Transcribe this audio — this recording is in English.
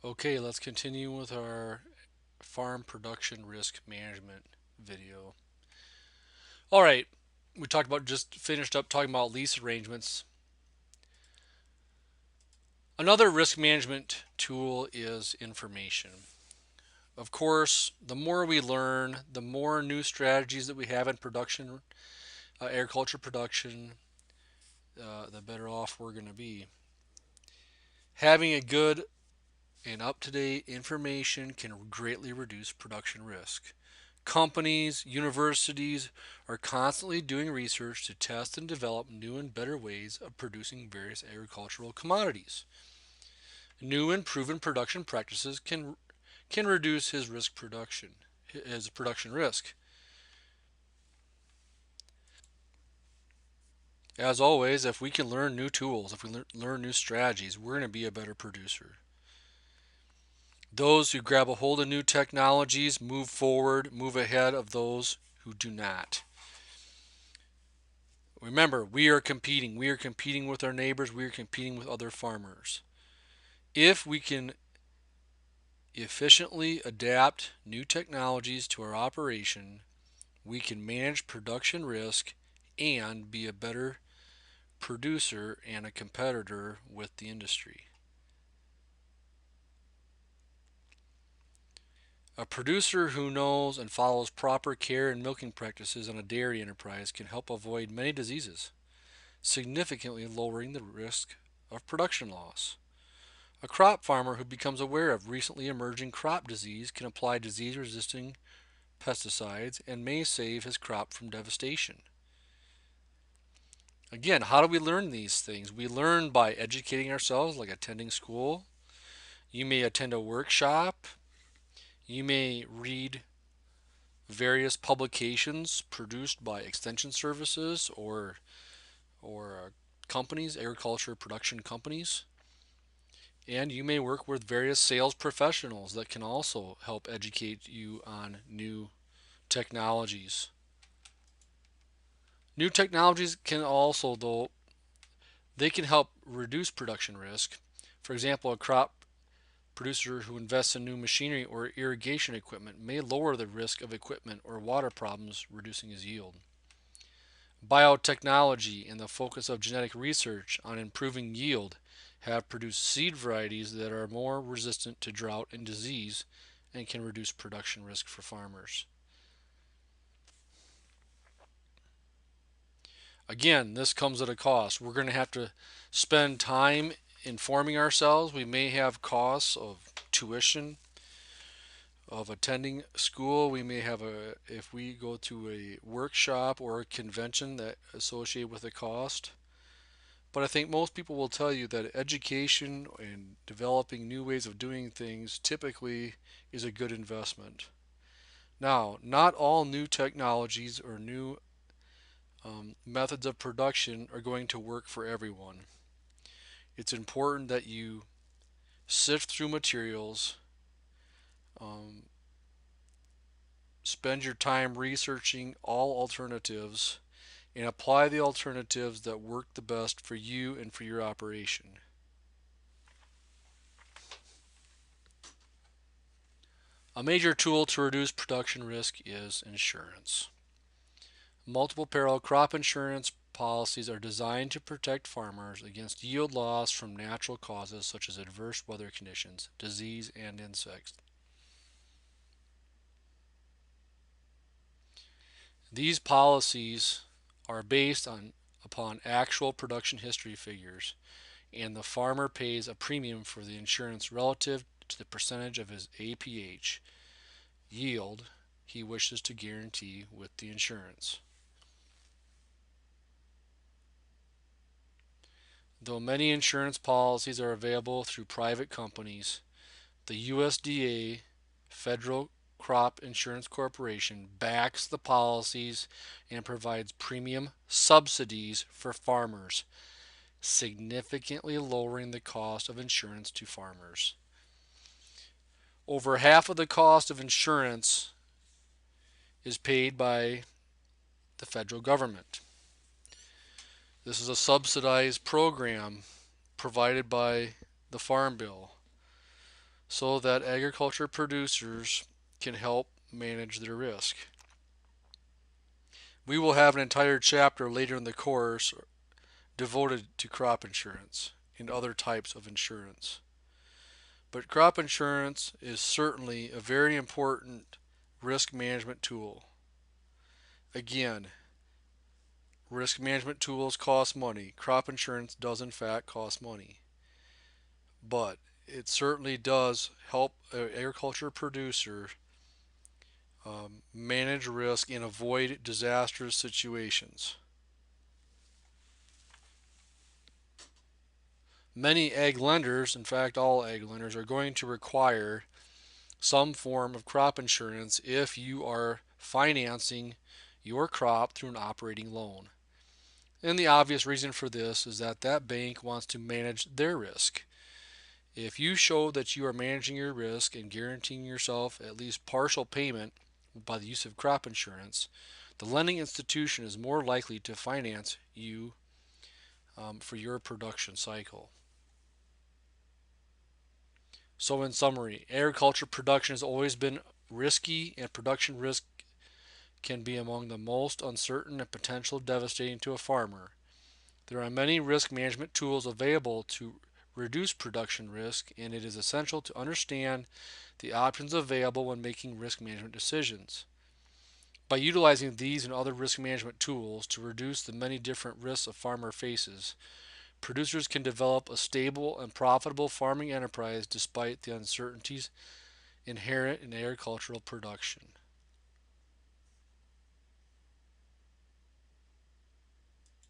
Okay, let's continue with our farm production risk management video. All right, we talked about just finished up talking about lease arrangements. Another risk management tool is information. Of course, the more we learn, the more new strategies that we have in production, agriculture production, the better off we're going to be. Having a good and up to date information can greatly reduce production risk. Companies, universities are constantly doing research to test and develop new and better ways of producing various agricultural commodities. New and proven production practices can reduce his production risk. As always, if we can learn new tools, if we learn new strategies, we're going to be a better producer. Those who grab a hold of new technologies move forward, move ahead of those who do not. Remember, we are competing. We are competing with our neighbors. We are competing with other farmers. If we can efficiently adapt new technologies to our operation, we can manage production risk and be a better producer and a competitor with the industry. A producer who knows and follows proper care and milking practices on a dairy enterprise can help avoid many diseases, significantly lowering the risk of production loss. A crop farmer who becomes aware of recently emerging crop disease can apply disease resisting pesticides and may save his crop from devastation. Again, how do we learn these things? We learn by educating ourselves, like attending school. You may attend a workshop. You may read various publications produced by extension services or companies, agriculture production companies. And you may work with various sales professionals that can also help educate you on new technologies. New technologies can also, though, they can help reduce production risk. For example, a crop producer who invests in new machinery or irrigation equipment may lower the risk of equipment or water problems, reducing his yield. Biotechnology and the focus of genetic research on improving yield have produced seed varieties that are more resistant to drought and disease and can reduce production risk for farmers. Again, this comes at a cost. We're going to have to spend time informing ourselves. We may have costs of tuition, of attending school. We may have if we go to a workshop or a convention that associate with a cost. But I think most people will tell you that education and developing new ways of doing things typically is a good investment. Now, not all new technologies or new methods of production are going to work for everyone. It's important that you sift through materials, um, spend your time researching all alternatives, and apply the alternatives that work the best for you and for your operation. A major tool to reduce production risk is insurance. Multiple peril crop insurance policies are designed to protect farmers against yield loss from natural causes such as adverse weather conditions, disease, and insects. These policies are based upon actual production history figures, and the farmer pays a premium for the insurance relative to the percentage of his APH yield he wishes to guarantee with the insurance. Though many insurance policies are available through private companies, the USDA, Federal Crop Insurance Corporation, backs the policies and provides premium subsidies for farmers, significantly lowering the cost of insurance to farmers. Over half of the cost of insurance is paid by the federal government. This is a subsidized program provided by the Farm Bill. so that agriculture producers can help manage their risk. We will have an entire chapter later in the course devoted to crop insurance and other types of insurance. But crop insurance is certainly a very important risk management tool. Again, risk management tools cost money. Crop insurance does, in fact, cost money. But it certainly does help an agriculture producer manage risk and avoid disastrous situations. Many ag lenders, in fact, all ag lenders, are going to require some form of crop insurance if you are financing your crop through an operating loan. And the obvious reason for this is that that bank wants to manage their risk. If you show that you are managing your risk and guaranteeing yourself at least partial payment by the use of crop insurance, the lending institution is more likely to finance you for your production cycle. So, in summary, agriculture production has always been risky, and production risk can be among the most uncertain and potentially devastating to a farmer. There are many risk management tools available to reduce production risk, and it is essential to understand the options available when making risk management decisions. By utilizing these and other risk management tools to reduce the many different risks a farmer faces, producers can develop a stable and profitable farming enterprise despite the uncertainties inherent in agricultural production.